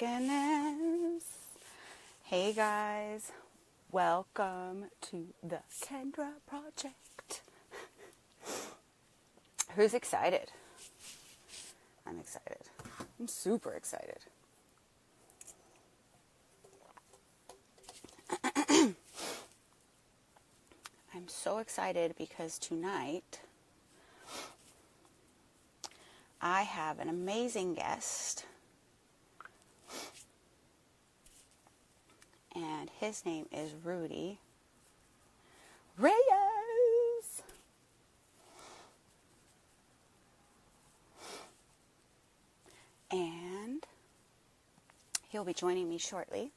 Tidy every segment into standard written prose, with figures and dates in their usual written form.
goodness. Hey guys, welcome to the Kendra Project. Who's excited? I'm excited. I'm super excited. I'm so excited because tonight I have an amazing guest. And his name is Rudy Reyes. And he'll be joining me shortly.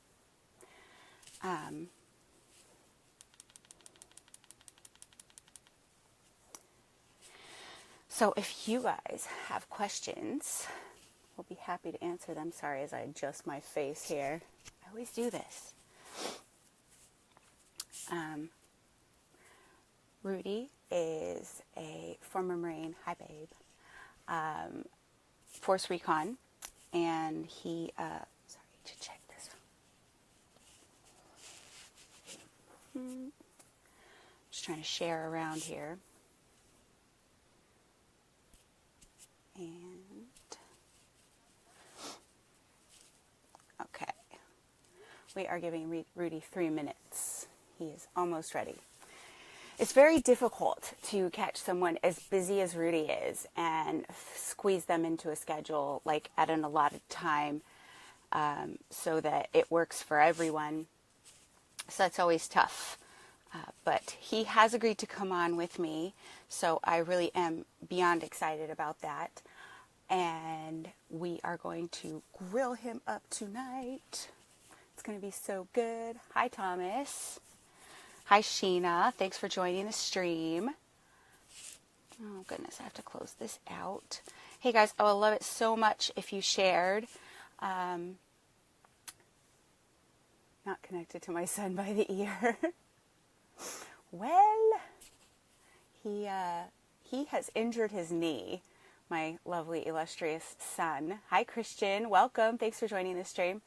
So if you guys have questions, we'll be happy to answer them. Sorry, as I adjust my face here. I always do this. Rudy is a former Marine. Hi, babe. Force Recon. And he, sorry to check this. Just trying to share around here. And, okay. We are giving Rudy 3 minutes. He is almost ready. It's very difficult to catch someone as busy as Rudy is and squeeze them into a schedule like at an allotted time so that it works for everyone. So that's always tough. But he has agreed to come on with me, so I really am beyond excited about that. And we are going to grill him up tonight. It's going to be so good. Hi, Thomas. Hi, Sheena. Thanks for joining the stream. Oh, goodness, I have to close this out. Hey, guys, I would love it so much if you shared. Not connected to my son by the ear. Well, he has injured his knee, my lovely, illustrious son. Hi, Christian. Welcome. Thanks for joining the stream.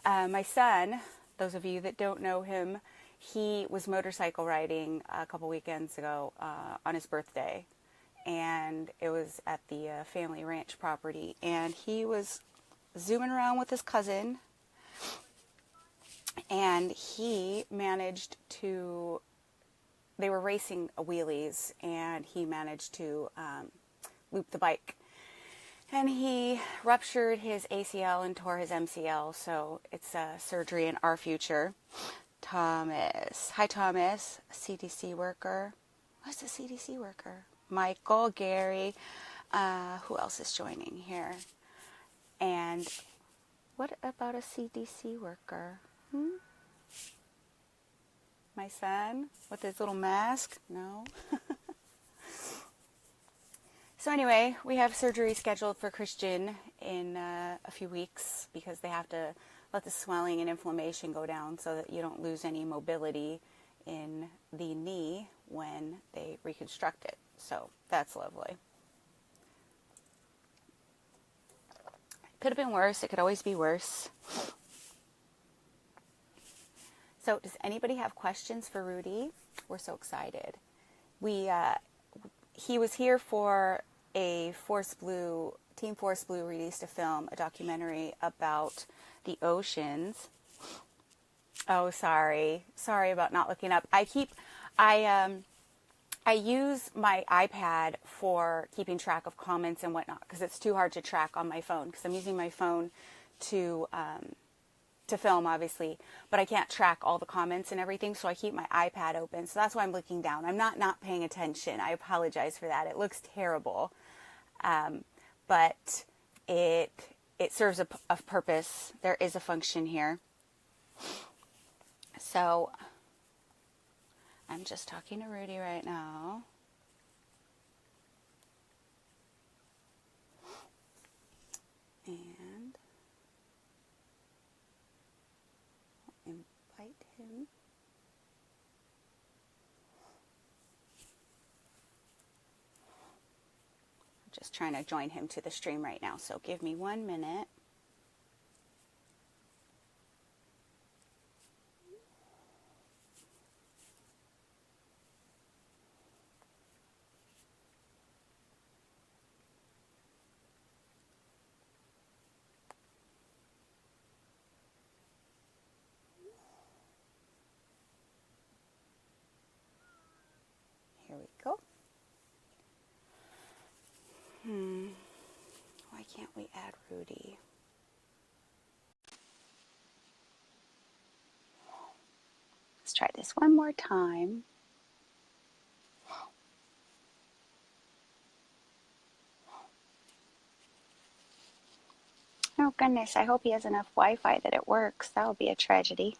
My son, those of you that don't know him, he was motorcycle riding a couple weekends ago on his birthday. And it was at the family ranch property. And he was zooming around with his cousin. And he managed to, they were racing wheelies, and he managed to loop the bike. And he ruptured his ACL and tore his MCL, so it's surgery in our future. Thomas. Hi, Thomas. CDC worker. What's a CDC worker? Michael, Gary. Who else is joining here? And what about a CDC worker? My son with his little mask? No. So anyway, we have surgery scheduled for Christian in a few weeks because they have to let the swelling and inflammation go down so that you don't lose any mobility in the knee when they reconstruct it. So that's lovely. Could have been worse. It could always be worse. So does anybody have questions for Rudy? We're so excited. He was here for a Team Force Blue released a film, a documentary about the oceans. Oh, sorry about not looking up. I use my iPad for keeping track of comments and whatnot because it's too hard to track on my phone because I'm using my phone to film, obviously, but I can't track all the comments and everything, so I keep my iPad open. So that's why I'm looking down. I'm not paying attention. I apologize for that. It looks terrible, but it serves a purpose. There is a function here. So I'm just talking to Rudy right now. And invite him. I'm just trying to join him to the stream right now, so give me 1 minute. this one more time. Oh goodness, I hope he has enough Wi-Fi that it works. That would be a tragedy.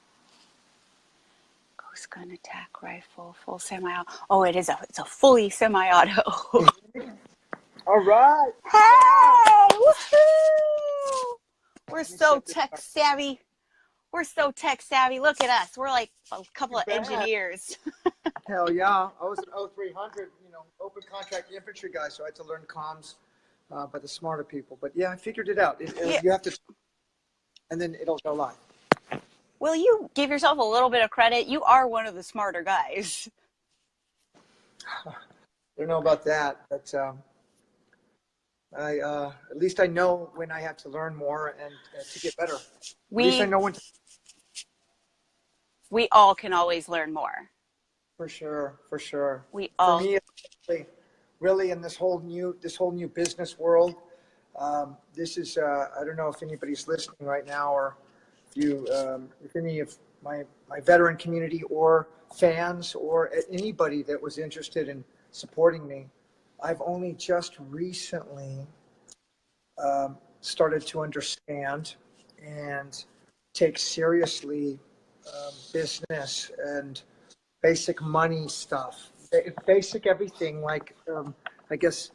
Ghost gun attack rifle, full semi-auto. Oh, it's a fully semi-auto. All right. Hey! Woohoo! We're so tech savvy. We're so tech savvy. Look at us. We're like a couple of engineers. Hell yeah. I was an 0300, open contract infantry guy, so I had to learn comms by the smarter people. But yeah, I figured it out. You have to, and then it'll go live. Will you give yourself a little bit of credit? You are one of the smarter guys. I don't know about that, but at least I know when I have to learn more and to get better. At least I know when to. We all can always learn more. For sure. For all. Me, really in this whole new business world, this is I don't know if anybody's listening right now, or if any of my veteran community or fans or anybody that was interested in supporting me. I've only just recently started to understand and take seriously business and basic money stuff, basic everything, like I guess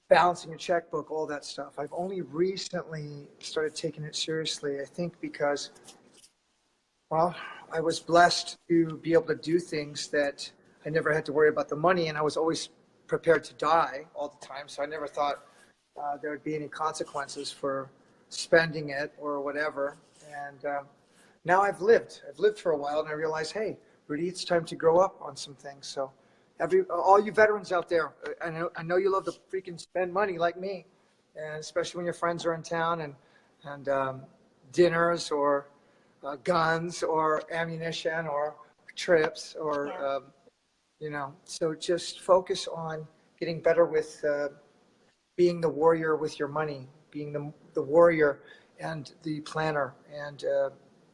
balancing a checkbook, all that stuff. I've only recently started taking it seriously, I think because, well, I was blessed to be able to do things that I never had to worry about the money, and I was always prepared to die all the time, so I never thought there would be any consequences for spending it or whatever. And now I've lived for a while, and I realized, hey, Rudy, it's time to grow up on some things. So all you veterans out there, I know you love to freaking spend money like me, and especially when your friends are in town and dinners or guns or ammunition or trips or so just focus on getting better with being the warrior with your money, being the warrior and the planner, and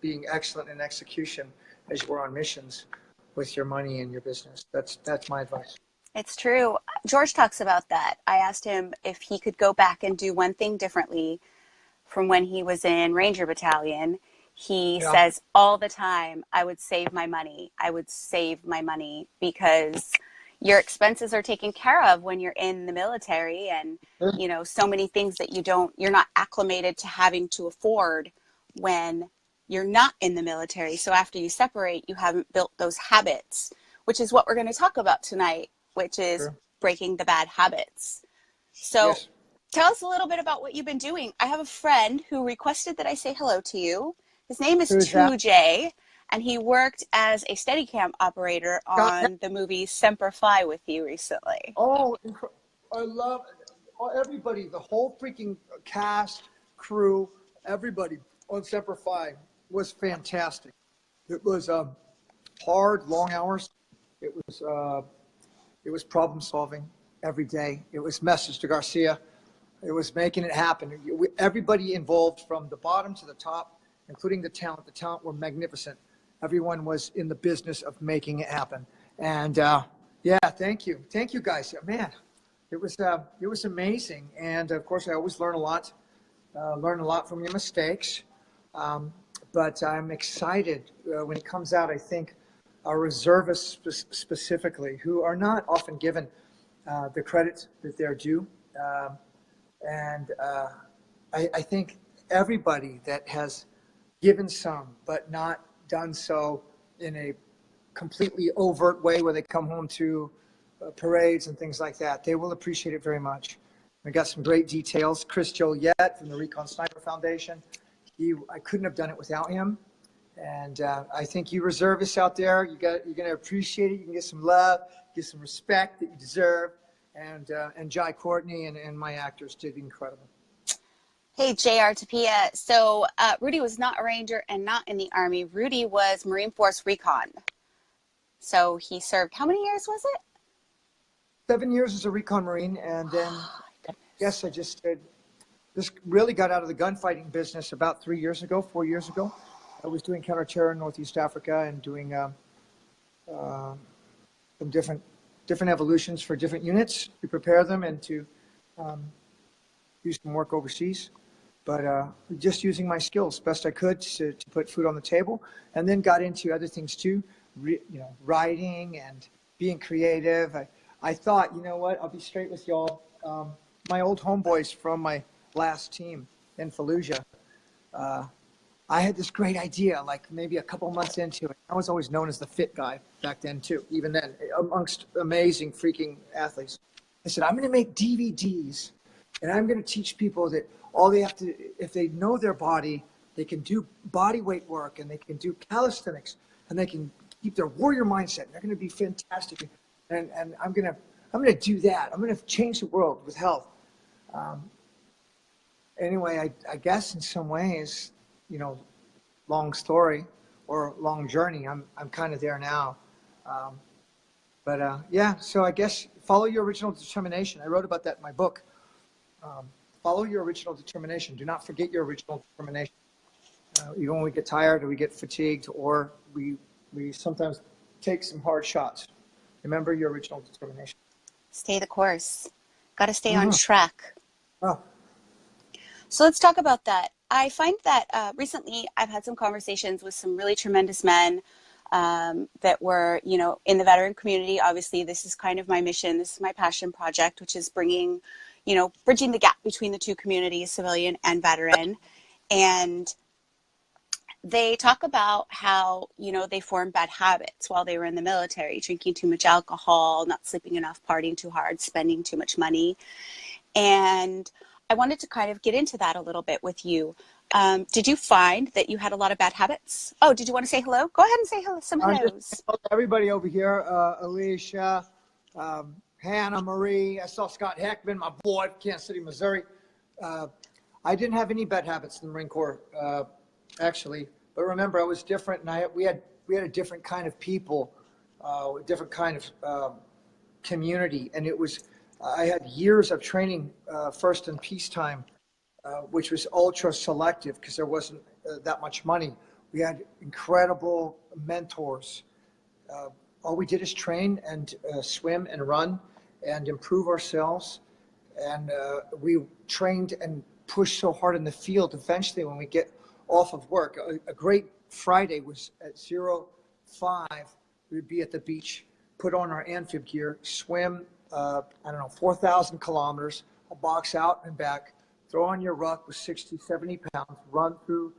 being excellent in execution as you are on missions with your money and your business. That's my advice. It's true. George talks about that. I asked him if he could go back and do one thing differently from when he was in Ranger Battalion. He says all the time, I would save my money. I would save my money because your expenses are taken care of when you're in the military, and so many things that you're not acclimated to having to afford when you're not in the military. So after you separate, you haven't built those habits, which is what we're going to talk about tonight, which is breaking the bad habits. So tell us a little bit about what you've been doing. I have a friend who requested that I say hello to you. His name is 2J, and he worked as a Steadicam operator on the movie Semper Fi with you recently. Oh, I love everybody, the whole freaking cast, crew, everybody on Semper Fi was fantastic. It was hard, long hours. It was problem solving every day. It was message to Garcia. It was making it happen. Everybody involved from the bottom to the top, including the talent. The talent were magnificent. Everyone was in the business of making it happen. And thank you guys. Man, it was amazing. And of course, I always learn a lot from your mistakes. But I'm excited when it comes out. I think our reservists specifically, who are not often given the credit that they're due, I think everybody that has given some but not done so in a completely overt way, where they come home to parades and things like that, they will appreciate it very much. We got some great details. Chris Joliet from the Recon Sniper Foundation. I couldn't have done it without him. And I think you reservists out there, you're going to appreciate it. You can get some love, get some respect that you deserve. And Jai Courtney and my actors did incredible. Hey, JR Tapia. So Rudy was not a Ranger and not in the Army. Rudy was Marine Force Recon. So he served, how many years was it? 7 years as a Recon Marine. And then, I just really got out of the gunfighting business about 4 years ago. I was doing counterterror in Northeast Africa and doing some different evolutions for different units to prepare them and to do some work overseas. But just using my skills best I could to put food on the table, and then got into other things too, writing and being creative. I thought, you know what, I'll be straight with y'all. My old homeboys from my last team in Fallujah, I had this great idea, like maybe a couple months into it. I was always known as the fit guy back then too, even then, amongst amazing freaking athletes. I said, I'm going to make DVDs, and I'm going to teach people that all they have to, if they know their body, they can do body weight work, and they can do calisthenics, and they can keep their warrior mindset. They're going to be fantastic. And I'm going to do that. I'm going to change the world with health. Anyway, I guess in some ways, long story or long journey. I'm kind of there now. Yeah, so I guess follow your original determination. I wrote about that in my book. Follow your original determination. Do not forget your original determination. Even when we get tired or we get fatigued or we sometimes take some hard shots. Remember your original determination. Stay the course. Got to stay on Mm-hmm. track. Oh. So let's talk about that. I find that recently I've had some conversations with some really tremendous men that were, in the veteran community. Obviously, this is kind of my mission. This is my passion project, which is bringing, bridging the gap between the two communities, civilian and veteran. And they talk about how, they formed bad habits while they were in the military, drinking too much alcohol, not sleeping enough, partying too hard, spending too much money. And I wanted to kind of get into that a little bit with you. Did you find that you had a lot of bad habits? Oh, did you want to say hello? Go ahead and say hello, some hellos. Everybody over here, Alicia, Hannah Marie. I saw Scott Heckman, my boy, Kansas City, Missouri. I didn't have any bad habits in the Marine Corps, actually. But remember, I was different, and we had a different kind of people, a different kind of community, and it was. I had years of training first in peacetime, which was ultra selective because there wasn't that much money. We had incredible mentors. All we did is train and swim and run and improve ourselves. And we trained and pushed so hard in the field. Eventually, when we get off of work, a great Friday was at 05. We'd be at the beach, put on our amphib gear, swim, 4,000 kilometers, a box out and back, throw on your ruck with 60, 70 pounds, run through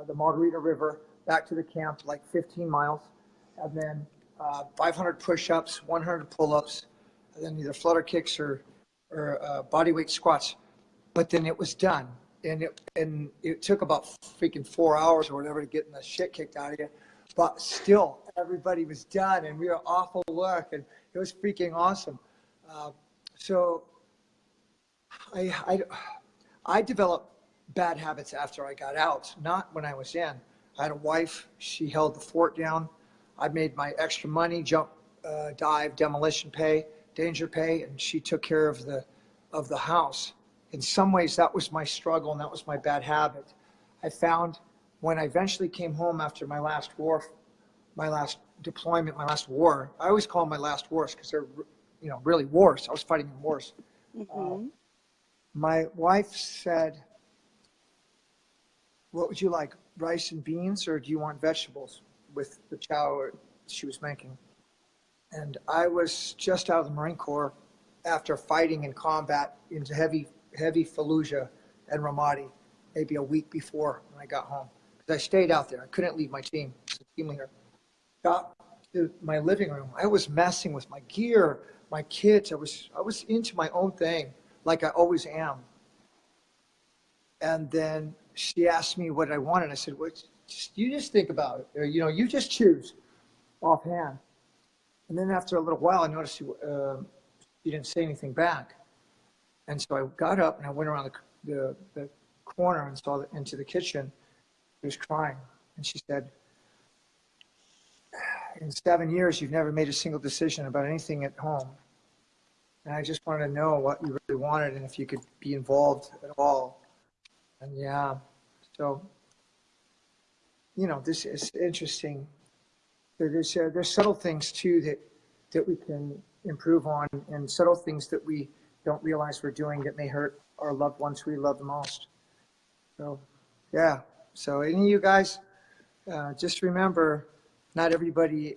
the Margarita River back to the camp, like 15 miles, and then 500 push-ups, 100 pull-ups, and then either flutter kicks or body weight squats. But then it was done. And it took about freaking 4 hours or whatever to get the shit kicked out of you. But still, everybody was done, and we were off of work, and it was freaking awesome. So I developed bad habits after I got out, not when I was in. I had a wife. She held the fort down. I made my extra money, jump, dive, demolition pay, danger pay, and she took care of the house. In some ways, that was my struggle, and that was my bad habit. I found when I eventually came home after my last war, my last deployment, my last war, I always call them my last wars because they're really wars. I was fighting in wars. Mm-hmm. My wife said, what would you like, rice and beans, or do you want vegetables with the chow she was making? And I was just out of the Marine Corps after fighting in combat into heavy Fallujah and Ramadi, maybe a week before when I got home. Because I stayed out there. I couldn't leave my team as a team leader. Got to my living room. I was messing with my gear, my kids. I was into my own thing, like I always am. And then she asked me what I wanted. I said, well, you just think about it. Or, you just choose offhand. And then after a little while, I noticed she didn't say anything back. And so I got up and I went around the corner and saw into the kitchen. She was crying. And she said, in 7 years, you've never made a single decision about anything at home. And I just wanted to know what you really wanted and if you could be involved at all. And yeah, so, this is interesting. there's subtle things too that we can improve on, and subtle things that we don't realize we're doing that may hurt our loved ones who we love the most. So, yeah. So, any of you guys, just remember, not everybody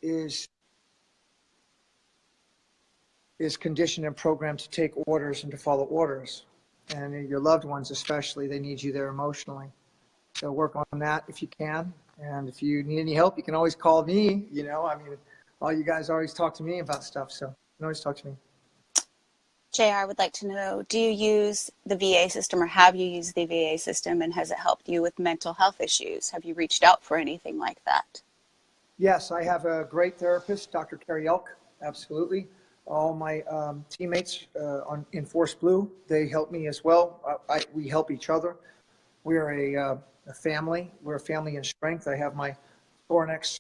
is conditioned and programmed to take orders and to follow orders, and your loved ones especially, they need you there emotionally. So work on that if you can. And if you need any help, you can always call me. I mean, all you guys always talk to me about stuff, so you can always talk to me. JR would like to know, do you use the VA system, or have you used the VA system, and has it helped you with mental health issues? Have you reached out for anything like that? Yes, I have a great therapist, Dr. Carrie Elk, absolutely. All my teammates in Force Blue, they help me as well. We help each other. We're a family. We're a family in strength. I have my Thornex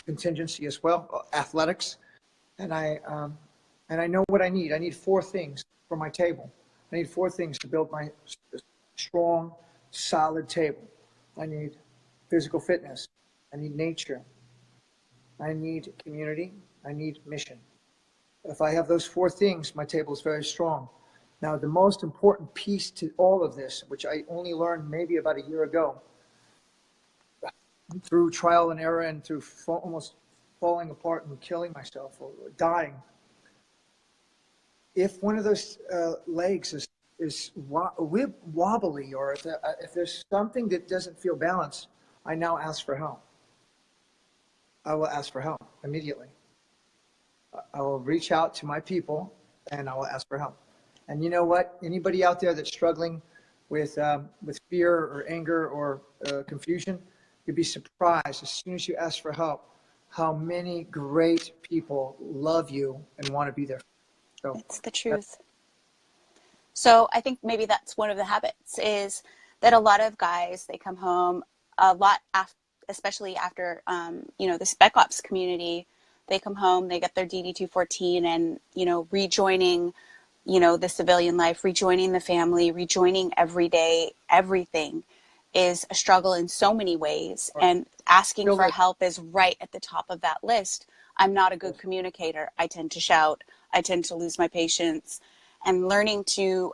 contingency as well, athletics, and I know what I need. I need 4 things for my table. I need 4 things to build my strong, solid table. I need physical fitness. I need nature. I need community. I need mission. If I have those 4 things, my table is very strong. Now, the most important piece to all of this, which I only learned maybe about a year ago, through trial and error and through almost falling apart and killing myself or dying, if one of those legs is wobbly, or if there's something that doesn't feel balanced, I now ask for help. I will ask for help immediately. I will reach out to my people and I will ask for help. And you know what? Anybody out there that's struggling with fear or anger or confusion, you'd be surprised as soon as you ask for help how many great people love you and want to be there. So it's the truth. So I think maybe that's one of the habits, is that a lot of guys, they come home a lot after, especially after the Spec Ops community. They come home, they get their DD-214, and rejoining the civilian life, rejoining the family, rejoining everyday everything is a struggle in so many ways. And asking for help is right at the top of that list. I'm not a good communicator. I tend to shout. I tend to lose my patience. And learning to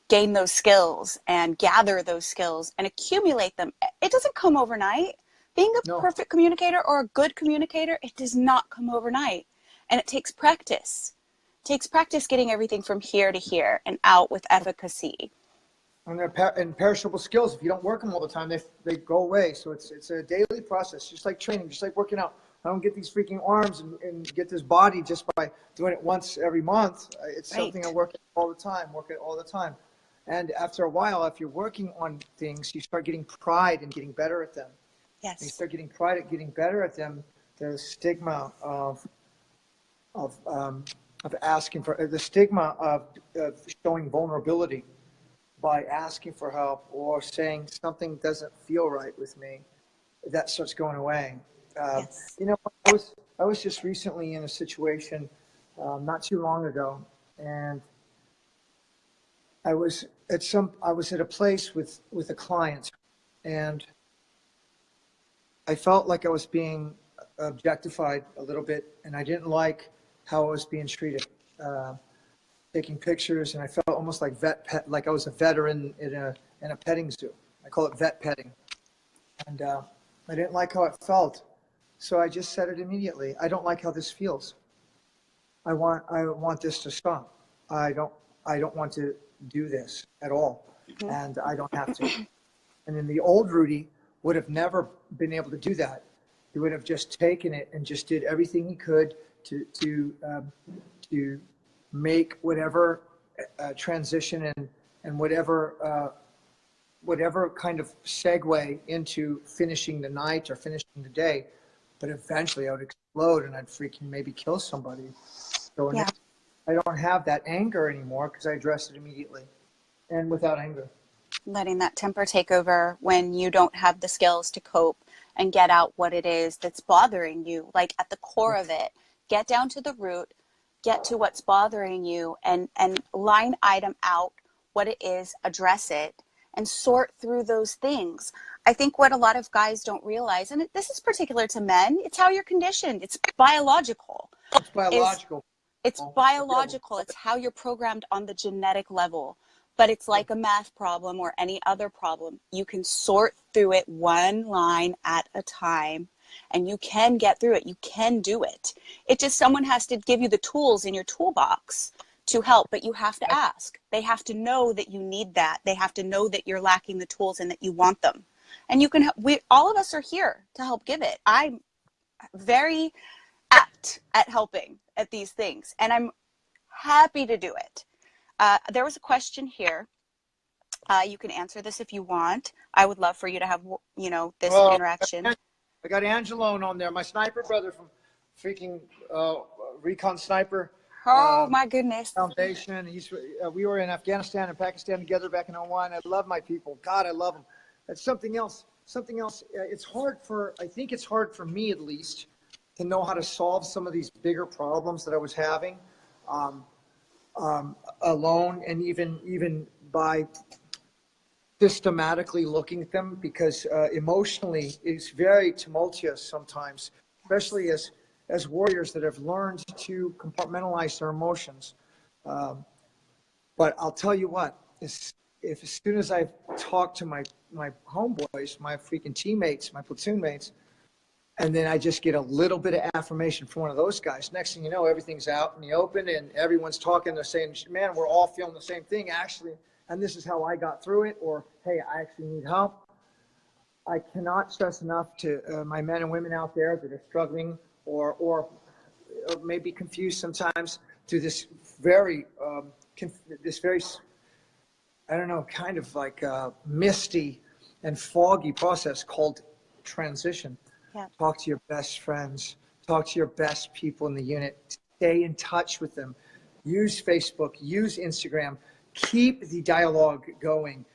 gain those skills and gather those skills and accumulate them. It doesn't come overnight. Being a perfect communicator or a good communicator, it does not come overnight. And it takes practice. It takes practice getting everything from here to here and out with efficacy. And they're perishable skills. If you don't work them all the time, they go away. So it's a daily process, just like training, just like working out. I don't get these freaking arms and get this body just by doing it once every month. It's something I work at all the time. And after a while, if you're working on things, you start getting pride in getting better at them. Yes. You start getting pride at getting better at them. The stigma of asking for the stigma of showing vulnerability by asking for help or saying something doesn't feel right with me, that starts going away. Yes. I was just recently in a situation not too long ago, and I was at a place with a client, and I felt like I was being objectified a little bit, and I didn't like how I was being treated. Taking pictures, and I felt almost like like I was a veteran in a petting zoo. I call it vet petting, and I didn't like how it felt. So I just said it immediately. I don't like how this feels. I want this to stop. I don't want to do this at all, and I don't have to. And then the old Rudy would have never been able to do that. He would have just taken it and just did everything he could to make whatever transition and whatever kind of segue into finishing the night or finishing the day. But eventually I would explode and I'd freaking maybe kill somebody. So now I don't have that anger anymore because I addressed it immediately and without anger. Letting that temper take over when you don't have the skills to cope and get out what it is that's bothering you, like at the core of it. Get down to the root, get to what's bothering you, and line item out what it is, address it, and sort through those things. I think what a lot of guys don't realize, and this is particular to men, it's how you're conditioned. It's biological. It's biological. It's biological. It's how you're programmed on the genetic level. But it's like a math problem or any other problem. You can sort through it one line at a time, and you can get through it. You can do it. It just, someone has to give you the tools in your toolbox to help, but you have to ask. They have to know that you need that. They have to know that you're lacking the tools and that you want them. And you can, all of us are here to help give it. I'm very apt at helping at these things, and I'm happy to do it. There was a question here. You can answer this if you want. I would love for you to have, this interaction. I got Angelone on there, my sniper brother from freaking Recon Sniper. Oh my goodness. Foundation. We were in Afghanistan and Pakistan together back in '01. I love my people. God, I love them. That's something else. It's hard I think it's hard for me at least to know how to solve some of these bigger problems that I was having alone, and even by systematically looking at them, because emotionally it's very tumultuous sometimes, especially as warriors that have learned to compartmentalize their emotions. But I'll tell you what, as soon as I talk to my homeboys, my freaking teammates, my platoon mates, and then I just get a little bit of affirmation from one of those guys, next thing you know, everything's out in the open and everyone's talking. They're saying, man, we're all feeling the same thing actually, and this is how I got through it, or hey, I actually need help. I cannot stress enough to my men and women out there that are struggling or maybe confused sometimes through this very I don't know, kind of like misty and foggy process called transition. Yeah. Talk to your best friends. Talk to your best people in the unit. Stay in touch with them. Use Facebook. Use Instagram. Keep the dialogue going.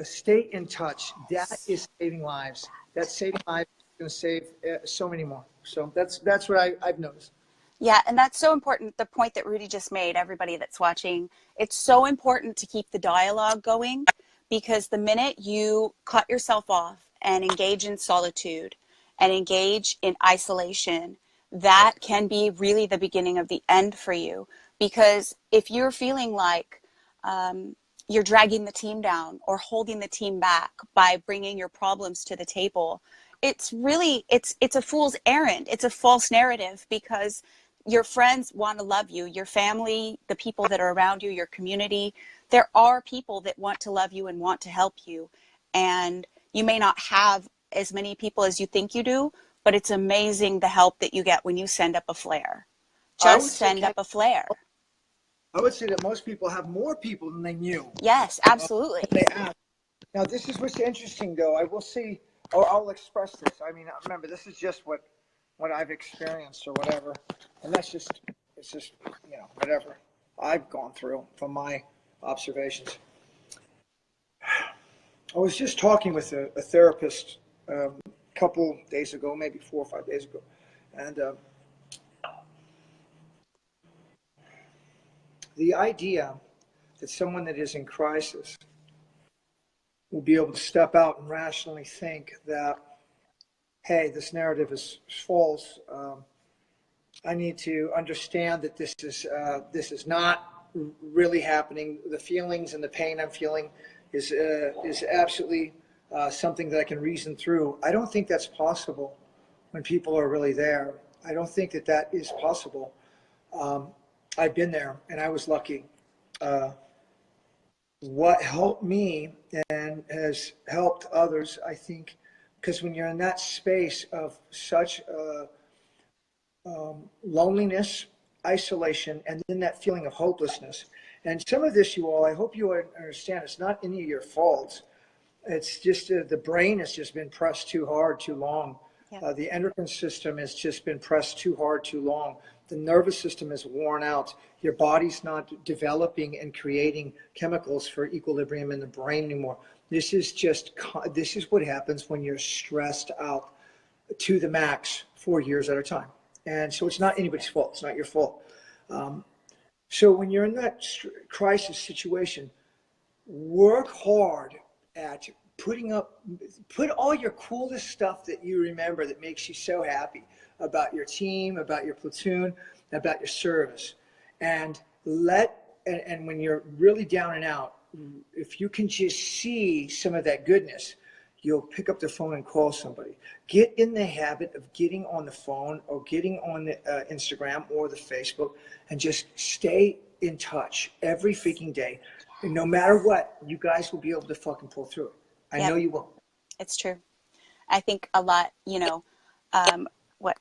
Stay in touch. That is saving lives. That's saving lives. It's going to save so many more. So that's what I've noticed. Yeah, and that's so important, the point that Rudy just made, everybody that's watching. It's so important to keep the dialogue going, because the minute you cut yourself off and engage in solitude and engage in isolation, that can be really the beginning of the end for you. Because if you're feeling like you're dragging the team down or holding the team back by bringing your problems to the table, it's a fool's errand. It's a false narrative, because your friends want to love you, your family, the people that are around you, your community. There are people that want to love you and want to help you. And you may not have as many people as you think you do, but it's amazing the help that you get when you send up a flare. Just send up a flare. I would say that most people have more people than they knew. Yes, absolutely. They ask. Now, this is what's interesting, though. I will see, or I'll express this. I mean, remember, this is just what I've experienced or whatever. And it's just, whatever I've gone through from my observations. I was just talking with a therapist a couple days ago, maybe 4 or 5 days ago. And the idea that someone that is in crisis will be able to step out and rationally think that, hey, this narrative is false. I need to understand that this is not really happening. The feelings and the pain I'm feeling is absolutely something that I can reason through. I don't think that's possible when people are really there. I don't think that is possible. I've been there, and I was lucky. What helped me and has helped others, I think, because when you're in that space of such loneliness, isolation, and then that feeling of hopelessness. And some of this, you all, I hope you understand, it's not any of your faults. It's just the brain has just been pressed too hard, too long. Yeah. The endocrine system has just been pressed too hard, too long. The nervous system is worn out. Your body's not developing and creating chemicals for equilibrium in the brain anymore. This is what happens when you're stressed out to the max for years at a time. And so it's not anybody's fault. It's not your fault. So when you're in that crisis situation, work hard at put all your coolest stuff that you remember that makes you so happy about your team, about your platoon, about your service. And and when you're really down and out, if you can just see some of that goodness, you'll pick up the phone and call somebody. Get in the habit of getting on the phone or getting on the Instagram or the Facebook and just stay in touch every freaking day. And no matter what, you guys will be able to fucking pull through it. I know you will. It's true. I think a lot,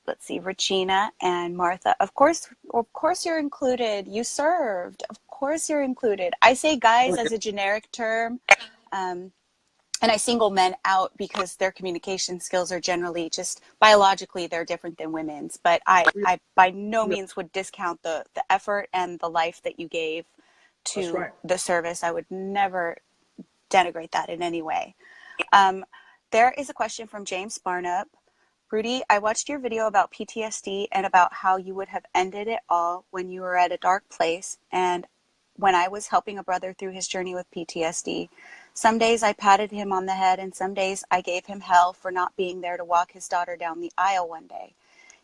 let's see, Regina and Martha, of course you're included. You served. Of course you're included. I say guys as a generic term, and I single men out because their communication skills are generally just biologically, they're different than women's. But I by no means would discount the effort and the life that you gave to the service. I would never denigrate that in any way. There is a question from James Barnup. Rudy, I watched your video about PTSD and about how you would have ended it all when you were at a dark place and when I was helping a brother through his journey with PTSD. Some days I patted him on the head and some days I gave him hell for not being there to walk his daughter down the aisle one day.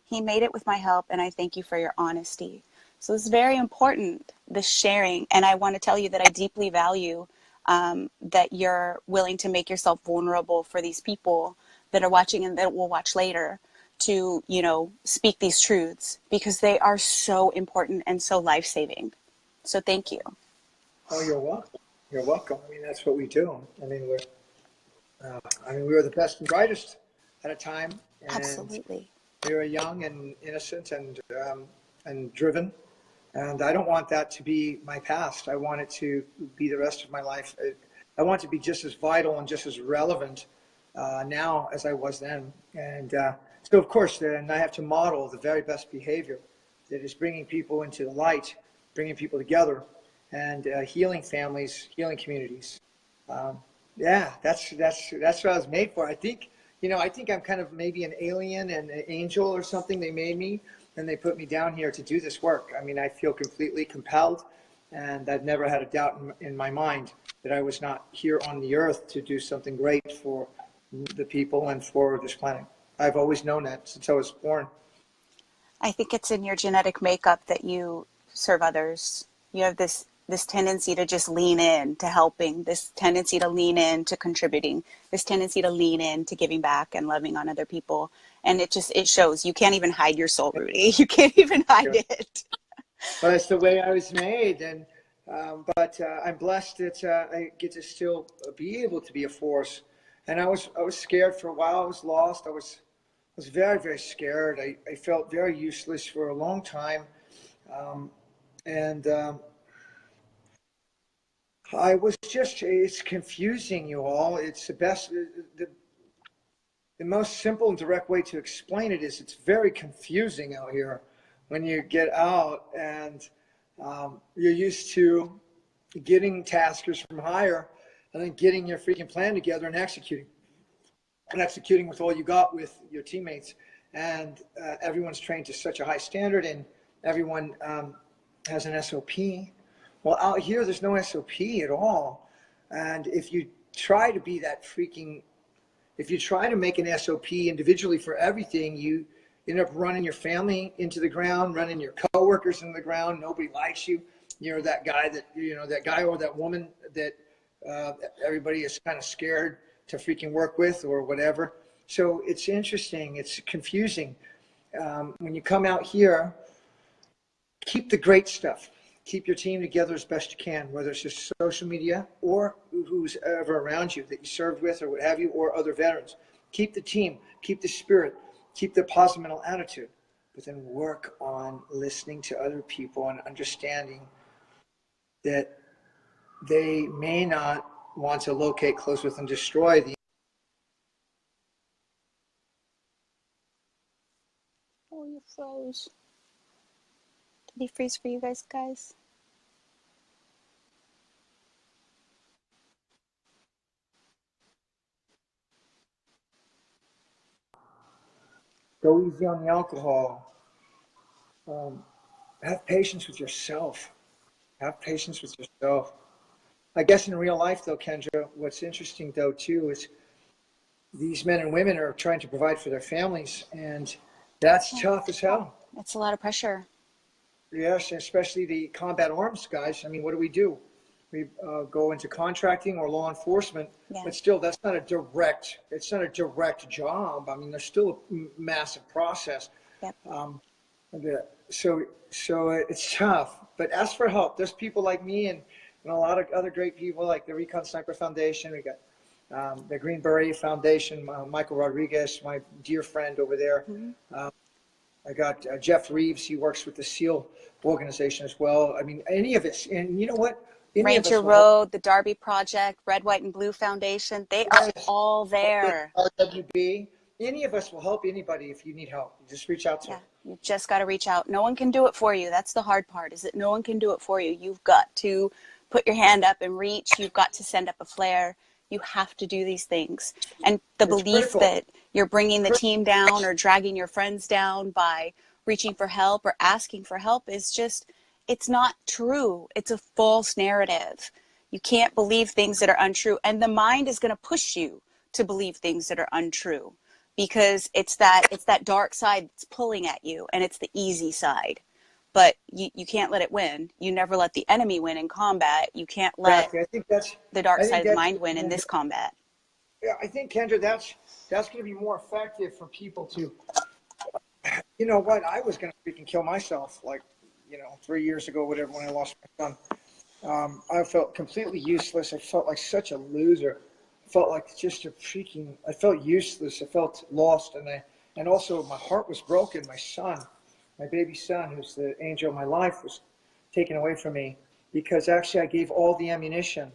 He made it with my help and I thank you for your honesty. So it's very important, the sharing, and I want to tell you that I deeply value that you're willing to make yourself vulnerable for these people that are watching and that will watch later to, speak these truths because they are so important and so life-saving. So thank you. Oh, you're welcome. You're welcome. I mean, that's what we do. I mean, we were the best and brightest at a time. And absolutely. We were young and innocent and driven. And I don't want that to be my past. I want it to be the rest of my life. I want it to be just as vital and just as relevant now as I was then. And so, of course, then I have to model the very best behavior that is bringing people into the light, bringing people together, and healing families, healing communities. That's what I was made for. I think I'm kind of maybe an alien and an angel or something. They made me. And they put me down here to do this work. I mean, I feel completely compelled, and I've never had a doubt in my mind that I was not here on the earth to do something great for the people and for this planet. I've always known that since I was born. I think it's in your genetic makeup that you serve others. You have this tendency to just lean in to helping, this tendency to lean in to contributing, this tendency to lean in to giving back and loving on other people. And it shows. You can't even hide your soul, Rudy. You can't even hide it. Well, that's the way I was made. And but I'm blessed that I get to still be able to be a force. And I was scared for a while. I was lost. I was very, very scared. I felt very useless for a long time. I was it's confusing, you all. It's the most simple and direct way to explain it is it's very confusing out here when you get out and you're used to getting taskers from higher and then getting your freaking plan together and executing with all you got with your teammates. And everyone's trained to such a high standard and everyone has an SOP. Well, out here, there's no SOP at all. And if you try to be that if you try to make an SOP individually for everything, you end up running your family into the ground, running your coworkers into the ground. Nobody likes you. You're that guy that guy or that woman that everybody is kind of scared to freaking work with or whatever. So it's interesting. It's confusing. When you come out here, keep the great stuff. Keep your team together as best you can, whether it's just social media or who's ever around you that you served with or what have you, or other veterans. Keep the team, keep the spirit, keep the positive mental attitude, but then work on listening to other people and understanding that they may not want to locate, close with, and destroy the. Oh, you froze. Did he freeze for you guys? Go easy on the alcohol. Have patience with yourself. Have patience with yourself. I guess in real life, though, Kendra, what's interesting, though, too, is these men and women are trying to provide for their families, and that's tough as hell. It's a lot of pressure. Yes, especially the combat arms guys. I mean, what do? We go into contracting or law enforcement, but still, it's not a direct job. I mean, there's still a massive process. Yep. So it's tough. But ask for help. There's people like me and a lot of other great people like the Recon Sniper Foundation. We got the Green Beret Foundation, Michael Rodriguez, my dear friend over there. Mm-hmm. I got Jeff Reeves. He works with the SEAL organization as well. I mean, any of us. And you know what? Ranger Road, the Derby Project, Red, White, and Blue Foundation. They are all there. RWB. Any of us will help anybody if you need help. You just reach out to them. You just got to reach out. No one can do it for you. That's the hard part, is that no one can do it for you. You've got to put your hand up and reach. You've got to send up a flare. You have to do these things. And the belief that you're bringing the team down or dragging your friends down by reaching for help or asking for help is just, it's not true. It's a false narrative. You can't believe things that are untrue. And the mind is going to push you to believe things that are untrue because it's that dark side that's pulling at you, and it's the easy side. But you can't let it win. You never let the enemy win in combat. You can't let the dark side of the mind win in this combat. Yeah, I think, Kendra, that's going to be more effective for people to, you know what, I was going to freaking kill myself, like, 3 years ago, whatever, when I lost my son. I felt completely useless. I felt like such a loser. I felt like I felt useless. I felt lost. And also my heart was broken. My son, my baby son, who's the angel of my life, was taken away from me because actually I gave all the ammunition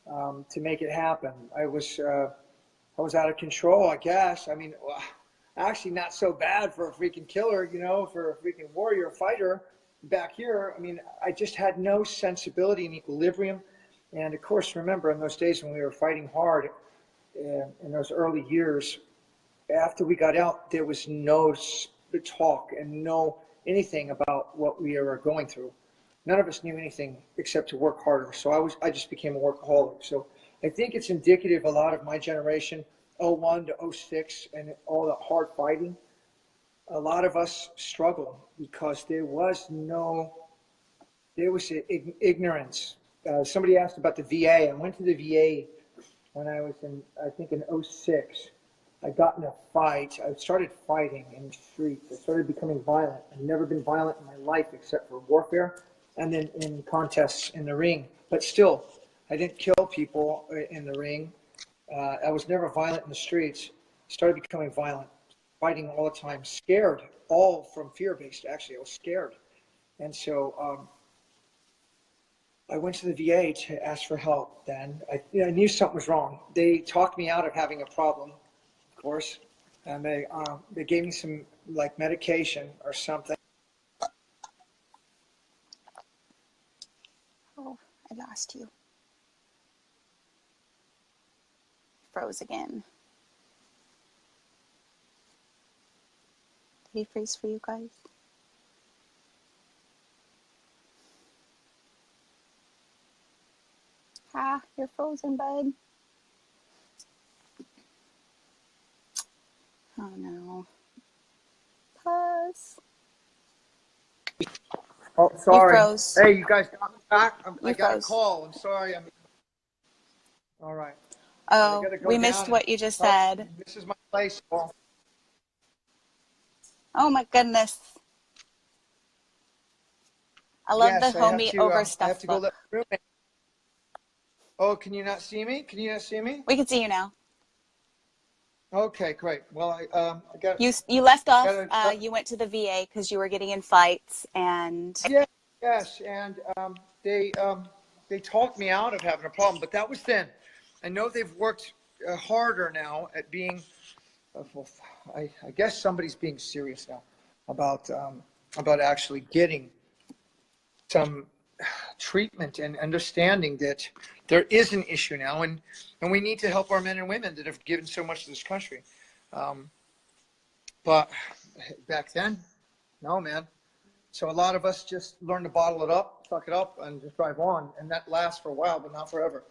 to make it happen. I was out of control, I guess. I mean, actually not so bad for a freaking killer, for a freaking warrior, fighter. Back here, I mean, I just had no sensibility and equilibrium. And of course, remember in those days when we were fighting hard in those early years, after we got out, there was no talk and no anything about what we were going through. None of us knew anything except to work harder. So I just became a workaholic. So I think it's indicative a lot of my generation, '01 to '06, and all the hard fighting. A lot of us struggle because there was ignorance. Somebody asked about the VA. I went to the VA when I was in 06. I got in a fight. I started fighting in the streets. I started becoming violent. I've never been violent in my life except for warfare and then in contests in the ring. But still, I didn't kill people in the ring. I was never violent in the streets. Started becoming violent. Fighting all the time, scared, all from fear-based, actually. I was scared. And so I went to the VA to ask for help then. I knew something was wrong. They talked me out of having a problem, of course, and they gave me some, like, medication or something. Oh, I lost you. Froze again. Did he freeze for you guys? You're frozen, bud. Oh no. Pause. Oh, sorry. You froze. Hey, you guys got me back? I got froze. a call. I'm sorry. All right. Oh, we missed what you just said. This is my place. Oh my goodness. I love the homie Overstuff I have to go let the roommate. Oh, can you not see me? Can you not see me? We can see you now. Okay, great. Well, I got you left off. You went to the VA because you were getting in fights, and yes, and they talked me out of having a problem, but that was then. I know they've worked harder now at being. I guess somebody's being serious now about actually getting some treatment and understanding that there is an issue now, and we need to help our men and women that have given so much to this country. But back then, no, man. So a lot of us just learn to bottle it up, suck it up, and just drive on. And that lasts for a while, but not forever.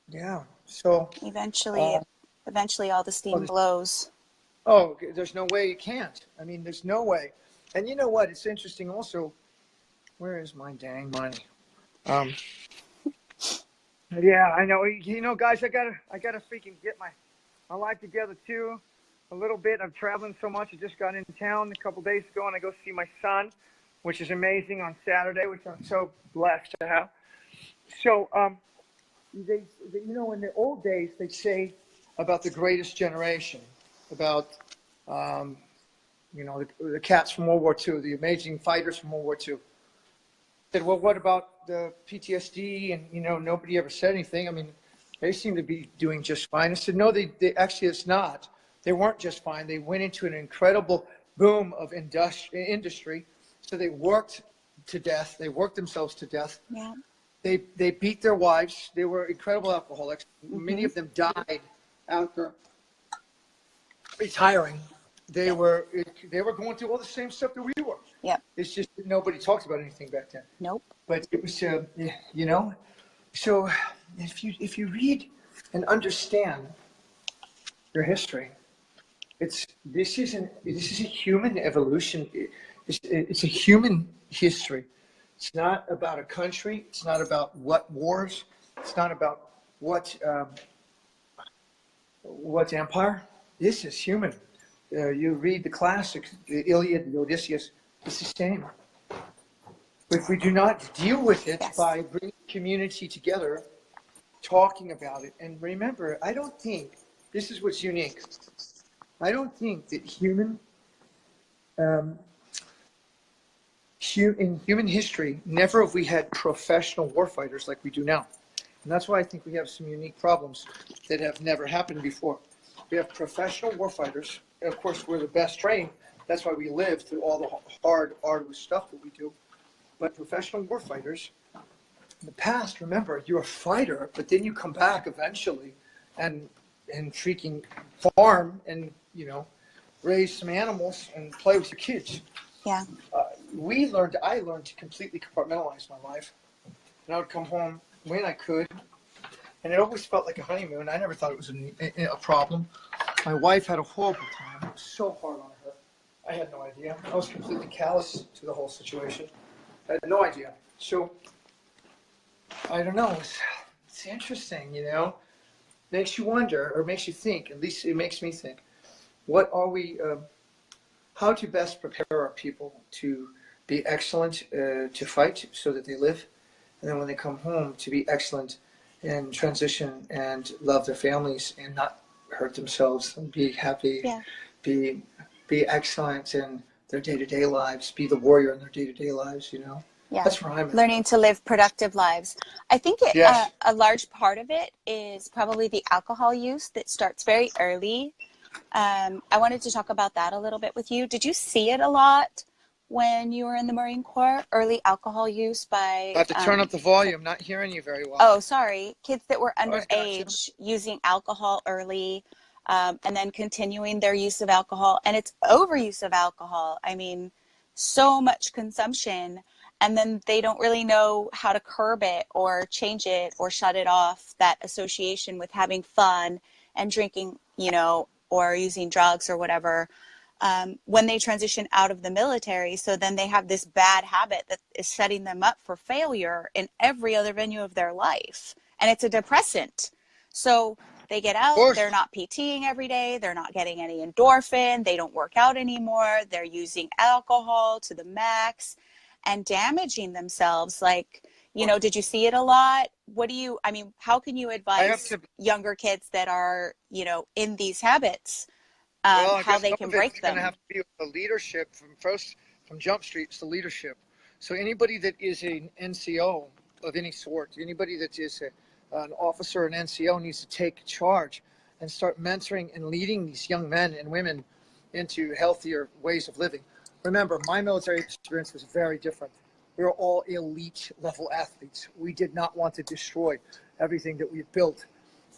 Yeah. So Eventually all the steam blows. oh, there's no way you can't. I mean, there's no way. And you know what? It's interesting also. Where is my dang money? Yeah, I know. You know, guys, I gotta freaking get my life together too. A little bit. I'm traveling so much. I just got into town a couple days ago, and I go see my son, which is amazing, on Saturday, which I'm so blessed to have. So, you know, in the old days, they say about the greatest generation, about, you know, the cats from World War II, the amazing fighters from World War II. I said, well, what about the PTSD? And, you know, nobody ever said anything. I mean, they seem to be doing just fine. I said, no, they actually, it's not. They weren't just fine. They went into an incredible boom of industry. So they worked to death. They worked themselves to death. Yeah. They beat their wives. They were incredible alcoholics. Mm-hmm. Many of them died after retiring. They were going through all the same stuff that we were. Yeah. It's just that nobody talked about anything back then. Nope. But it was, you know, so if you read and understand your history, this is a human evolution. It's a human history. It's not about a country. It's not about what wars. It's not about what empire. This is human. You read the classics, the Iliad, the Odysseus. It's the same. But if we do not deal with it by bringing community together, talking about it, and remember, I don't think this is what's unique. I don't think that in human history, never have we had professional warfighters like we do now. And that's why I think we have some unique problems that have never happened before. We have professional warfighters. And of course, we're the best trained. That's why we live through all the hard, arduous stuff that we do. But professional warfighters, in the past, remember, you're a fighter, but then you come back eventually and freaking farm and, you know, raise some animals and play with your kids. Yeah. I learned to completely compartmentalize my life. And I would come home when I could. And it always felt like a honeymoon. I never thought it was a problem. My wife had a horrible time. It was so hard on her. I had no idea. I was completely callous to the whole situation. I had no idea. So, I don't know. It's interesting, you know. Makes you wonder, or makes you think. At least it makes me think. What are we, how to best prepare our people to be excellent to fight so that they live. And then when they come home, to be excellent and transition and love their families and not hurt themselves and be happy, be excellent in their day-to-day lives, be the warrior in their day-to-day lives, you know. Yeah. That's where I'm at. Learning to live productive lives. I think a large part of it is probably the alcohol use that starts very early. I wanted to talk about that a little bit with you. Did you see it a lot when you were in the Marine Corps? Early alcohol use by... I have to turn up the volume. Not hearing you very well. Oh, sorry. Kids that were underage using alcohol early, and then continuing their use of alcohol. And it's overuse of alcohol. I mean, so much consumption. And then they don't really know how to curb it or change it or shut it off. That association with having fun and drinking, you know, or using drugs or whatever, when they transition out of the military. So then they have this bad habit that is setting them up for failure in every other venue of their life. And it's a depressant. So they get out, they're not PTing every day, they're not getting any endorphin, they don't work out anymore, they're using alcohol to the max and damaging themselves. Like, you know, did you see it a lot? How can you advise younger kids that are, you know, in these habits, how they can break them? It's going to have to be with the leadership from Jump Street. It's the leadership. So anybody that is an NCO of any sort, anybody that is an officer, an NCO, needs to take charge and start mentoring and leading these young men and women into healthier ways of living. Remember, my military experience was very different. We were all elite level athletes. We did not want to destroy everything that we had built.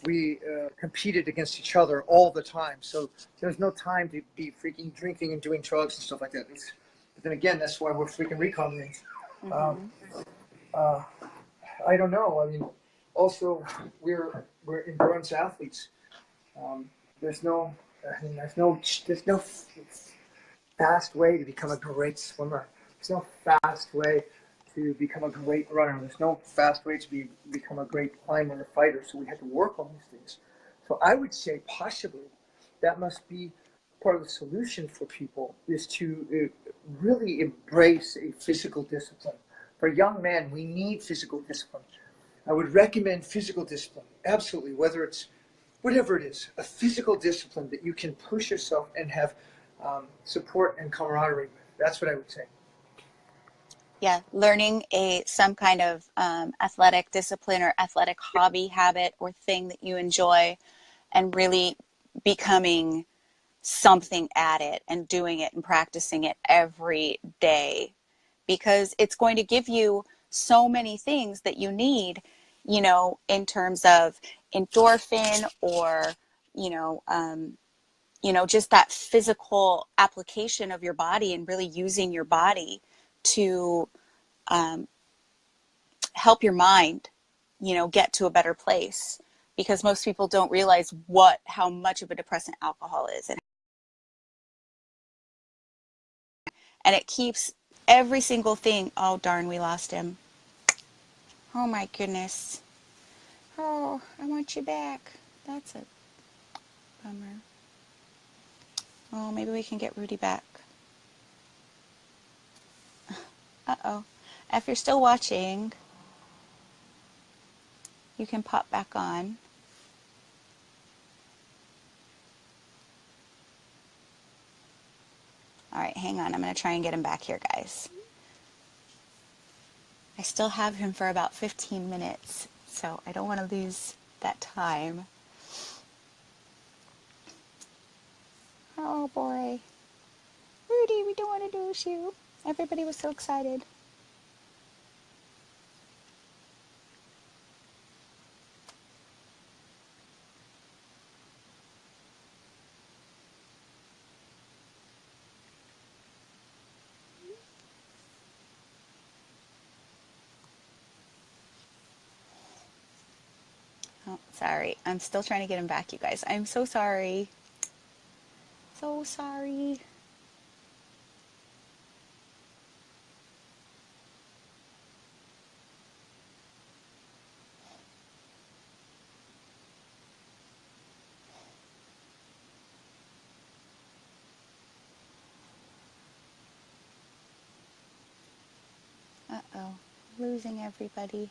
We competed against each other all the time. So there was no time to be freaking drinking and doing drugs and stuff like that. then again, that's why we're freaking recovering. Mm-hmm. I don't know. I mean, also we're endurance athletes. Um, there's no, there's no fast way to become a great swimmer. There's no fast way to become a great runner. There's no fast way to become a great climber or fighter. So we had to work on these things. So I would say possibly that must be part of the solution for people, is to really embrace a physical discipline. For young men, we need physical discipline. I would recommend physical discipline, absolutely, whether it's whatever it is, a physical discipline that you can push yourself and have support and camaraderie with. That's what I would say. Yeah, learning some kind of athletic discipline or athletic hobby, habit, or thing that you enjoy, and really becoming something at it and doing it and practicing it every day, because it's going to give you so many things that you need, in terms of endorphin, or, you know, just that physical application of your body and really using your body to help your mind, get to a better place, because most people don't realize how much of a depressant alcohol is, and it keeps every single thing. Oh darn, we lost him. Oh my goodness. Oh, I want you back. That's a bummer. Oh, maybe we can get Rudy back. Uh-oh. If you're still watching, you can pop back on. All right, hang on. I'm going to try and get him back here, guys. I still have him for about 15 minutes, so I don't want to lose that time. Oh, boy. Rudy, we don't want to lose you. Everybody was so excited. Oh, sorry. I'm still trying to get him back, you guys. I'm so sorry. So sorry. Uh-oh. Losing everybody.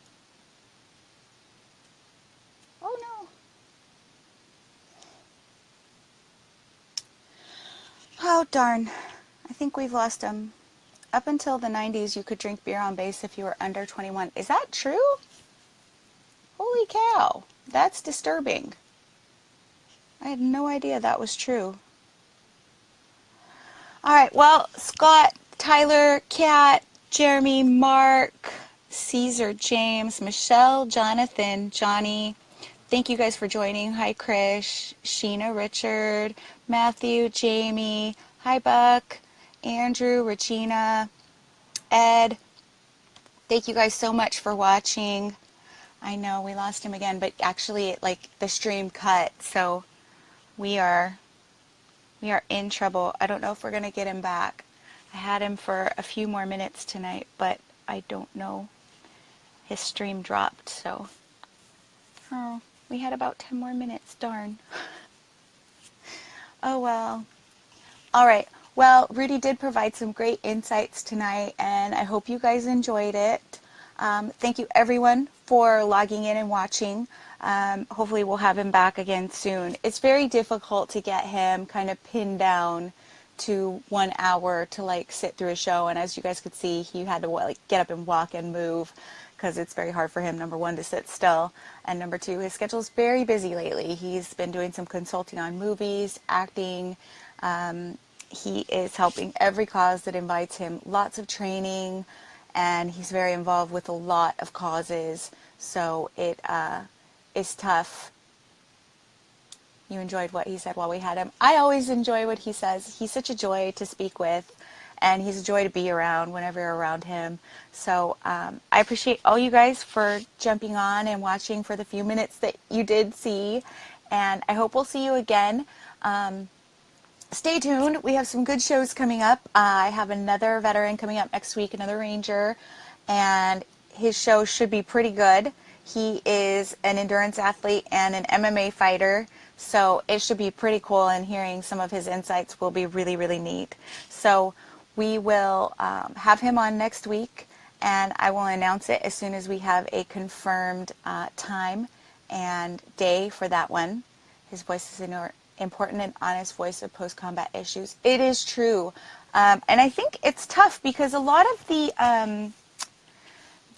Oh, no. Oh, darn. I think we've lost him. Up until the 90s, you could drink beer on base if you were under 21. Is that true? Holy cow. That's disturbing. I had no idea that was true. All right, well, Scott, Tyler, Kat, Jeremy, Mark, Caesar, James, Michelle, Jonathan, Johnny, thank you guys for joining. Hi, Krish, Sheena, Richard, Matthew, Jamie, hi, Buck, Andrew, Regina, Ed. Thank you guys so much for watching. I know we lost him again, but actually, the stream cut, so we are in trouble. I don't know if we're going to get him back. I had him for a few more minutes tonight, but I don't know. His stream dropped, so. Oh, we had about 10 more minutes. Darn. Oh, well. All right. Well, Rudy did provide some great insights tonight, and I hope you guys enjoyed it. Thank you, everyone, for logging in and watching. Hopefully we'll have him back again soon. It's very difficult to get him kind of pinned down to 1 hour to sit through a show, and as you guys could see, he had to get up and walk and move, because it's very hard for him, number one, to sit still, and number two, his schedule is very busy lately. He's been doing some consulting on movies, acting. He is helping every cause that invites him, lots of training, and he's very involved with a lot of causes, so it is tough. You enjoyed what he said while we had him. I always enjoy what he says. He's such a joy to speak with, and he's a joy to be around whenever you're around him. So I appreciate all you guys for jumping on and watching for the few minutes that you did see, and I hope we'll see you again. Stay tuned. We have some good shows coming up. I have another veteran coming up next week, another Ranger, and his show should be pretty good. He is an endurance athlete and an MMA fighter, so it should be pretty cool, and hearing some of his insights will be really, really neat. So we will have him on next week, and I will announce it as soon as we have a confirmed time and day for that one. His voice is an important and honest voice of post-combat issues. It is true. And I think it's tough because a lot of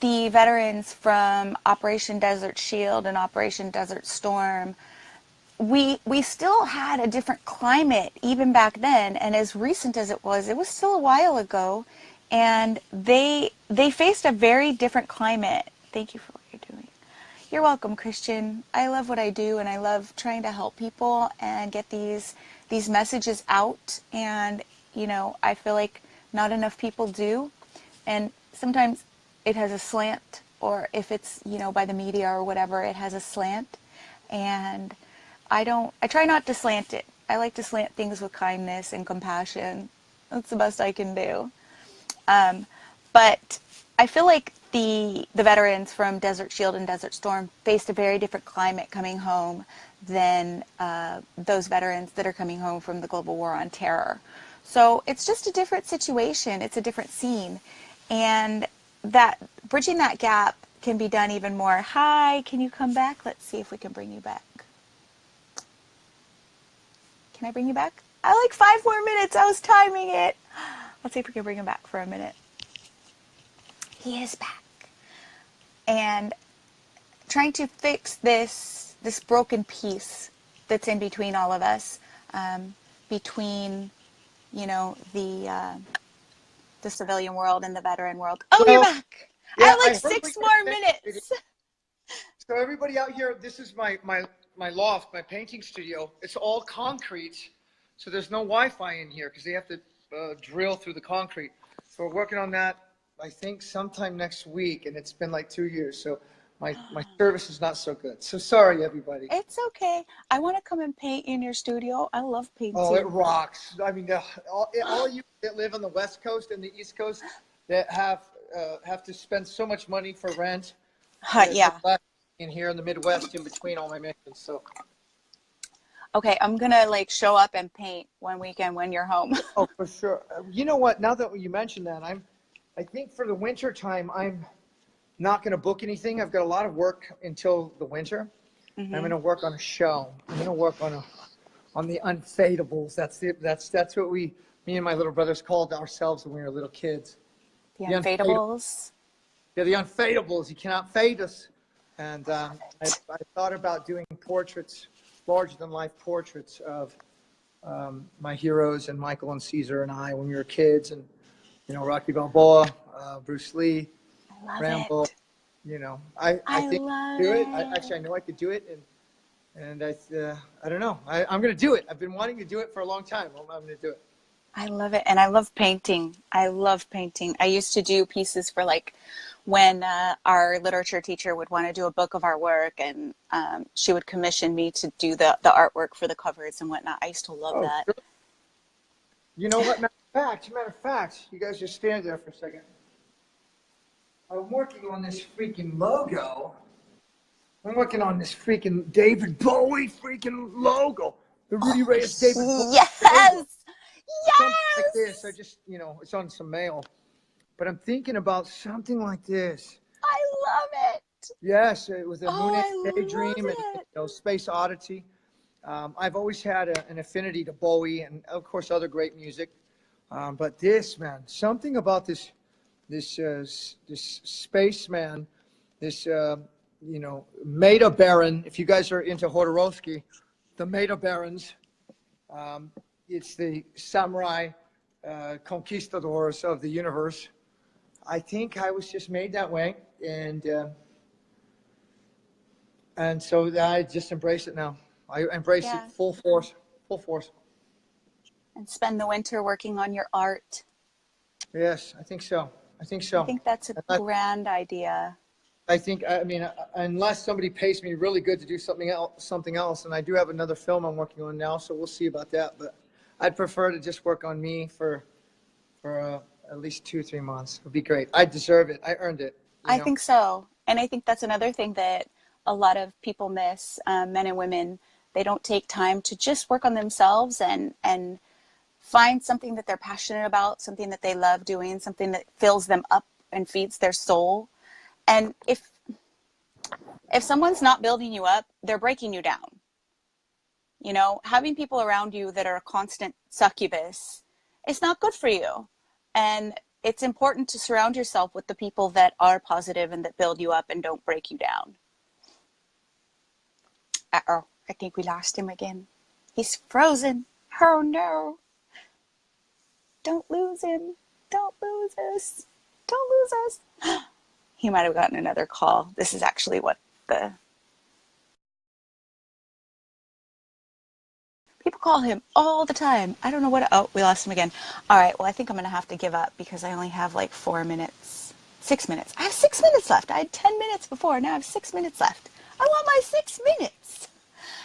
the veterans from Operation Desert Shield and Operation Desert Storm, we still had a different climate even back then, and as recent as it was still a while ago, and they faced a very different climate. Thank you for what you're doing. You're welcome, Christian. I love what I do, and I love trying to help people and get these messages out. And, you know, I feel like not enough people do. And sometimes it has a slant, or if it's, you know, by the media or whatever, it has a slant. And I try not to slant it. I like to slant things with kindness and compassion. That's the best I can do. But I feel like the veterans from Desert Shield and Desert Storm faced a very different climate coming home than those veterans that are coming home from the global war on terror. So it's just a different situation. It's a different scene. And that bridging that gap can be done even more. Hi, can you come back? Let's see if we can bring you back. Can I bring you back? I like 5 more minutes. I was timing it. Let's see if we can bring him back for a minute. He is back. And trying to fix this broken piece that's in between all of us, between, you know, the civilian world and the veteran world. Oh, Well, you're back. yeah, I have like I heard 6 more minutes. So everybody out here, this is my loft, my painting studio. It's all concrete, so there's no Wi-Fi in here because they have to drill through the concrete. So we're working on that, I think, sometime next week, and it's been like 2 years. So my service is not so good. So sorry, everybody. It's okay. I want to come and paint in your studio. I love painting. Oh, it rocks. I mean, all you that live on the West Coast and the East Coast that have to spend so much money for rent. Yeah. In here in the Midwest, in between all my missions. So. Okay, I'm gonna like show up and paint one weekend when you're home. Oh, for sure. You know what? Now that you mentioned that, I think for the winter time, I'm not going to book anything. I've got a lot of work until the winter. Mm-hmm. I'm going to work on a show. I'm going to work on the Unfadables. That's what me and my little brothers called ourselves when we were little kids. The Unfadables. Yeah, the Unfadables. You cannot fade us. And I thought about doing portraits, larger-than-life portraits of my heroes and Michael and Caesar and I when we were kids, and you know, Rocky Balboa, Bruce Lee, Rambo. It. You know, I think I could do it. I know I could do it, and I don't know. I'm going to do it. I've been wanting to do it for a long time. I'm going to do it. I love it, and I love painting. I used to do pieces for like when our literature teacher would want to do a book of our work, and she would commission me to do the artwork for the covers and whatnot. I used to love that. Sure. You know what? Matter of fact, you guys just stand there for a second. I'm working on this freaking logo. I'm working on this freaking David Bowie freaking logo. The Rudy Reyes David Bowie. Yes! Logo. Yes! Something like this. I just, you know, it's on some mail. But I'm thinking about something like this. I love it. Yes, it was a Moon Daydream and Space Oddity. I've always had an affinity to Bowie and, of course, other great music. But this, man, something about this spaceman, this Meta Baron. If you guys are into Hodorowski, the Meta Barons. It's the samurai conquistadors of the universe. I think I was just made that way, and so I just embrace it now. I embrace it full force. And spend the winter working on your art. Yes, I think so. I think I so. think that's a And grand idea. I mean, unless somebody pays me really good to do something else, and I do have another film I'm working on now, so we'll see about that. But I'd prefer to just work on me for at least 2, 3 months. It'd be great. I deserve it. I earned it. You I know. think so. And I think that's another thing that a lot of people miss, men and women. They don't take time to just work on themselves and find something that they're passionate about, something that they love doing, something that fills them up and feeds their soul. And if someone's not building you up, they're breaking you down. You know, having people around you that are a constant succubus, it's not good for you. And it's important to surround yourself with the people that are positive and that build you up and don't break you down. Uh-oh, I think we lost him again. He's frozen. Oh no. Don't lose him. Don't lose us. Don't lose us. He might have gotten another call. This is actually what the people call him all the time. I don't know what. Oh, we lost him again. All right. Well, I think I'm going to have to give up because I only have like 4 minutes. 6 minutes. I have 6 minutes left. I had 10 minutes before. Now I have 6 minutes left. I want my 6 minutes.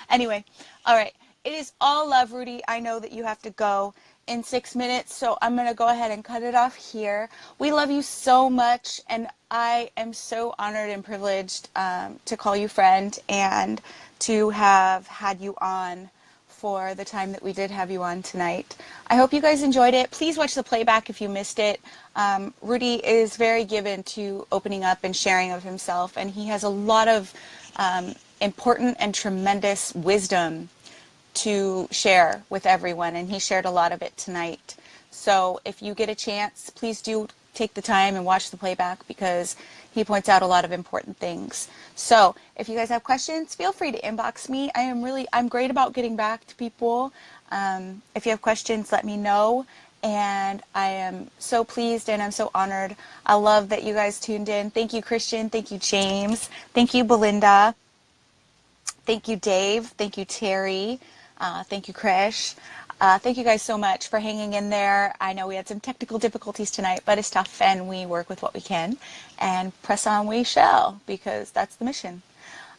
Anyway. All right. It is all love, Rudy. I know that you have to go in 6 minutes, so I'm going to go ahead and cut it off here. We love you so much, and I am so honored and privileged to call you friend and to have had you on for the time that we did have you on tonight. I hope you guys enjoyed it. Please watch the playback if you missed it. Rudy is very given to opening up and sharing of himself, and he has a lot of important and tremendous wisdom to share with everyone, and he shared a lot of it tonight. So if you get a chance, please do take the time and watch the playback because he points out a lot of important things. So if you guys have questions, feel free to inbox me. I'm great about getting back to people. If you have questions, let me know. And I am so pleased and I'm so honored. I love that you guys tuned in. Thank you, Christian. Thank you, James. Thank you, Belinda. Thank you, Dave. Thank you, Terry. Thank you, Krish. Thank you guys so much for hanging in there. I know we had some technical difficulties tonight, but it's tough and we work with what we can. And press on we shall, because that's the mission.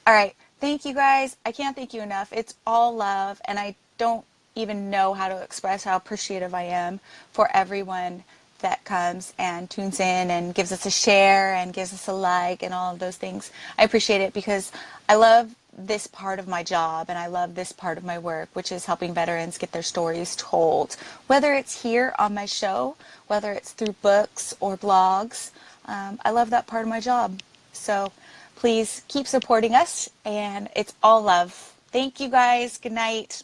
All right. Thank you guys. I can't thank you enough. It's all love, and I don't even know how to express how appreciative I am for everyone that comes and tunes in and gives us a share and gives us a like and all of those things. I appreciate it because I love this part of my job and I love this part of my work, which is helping veterans get their stories told, whether it's here on my show, whether it's through books or blogs. I love that part of my job. So please keep supporting us, and it's all love. Thank you guys. Good night.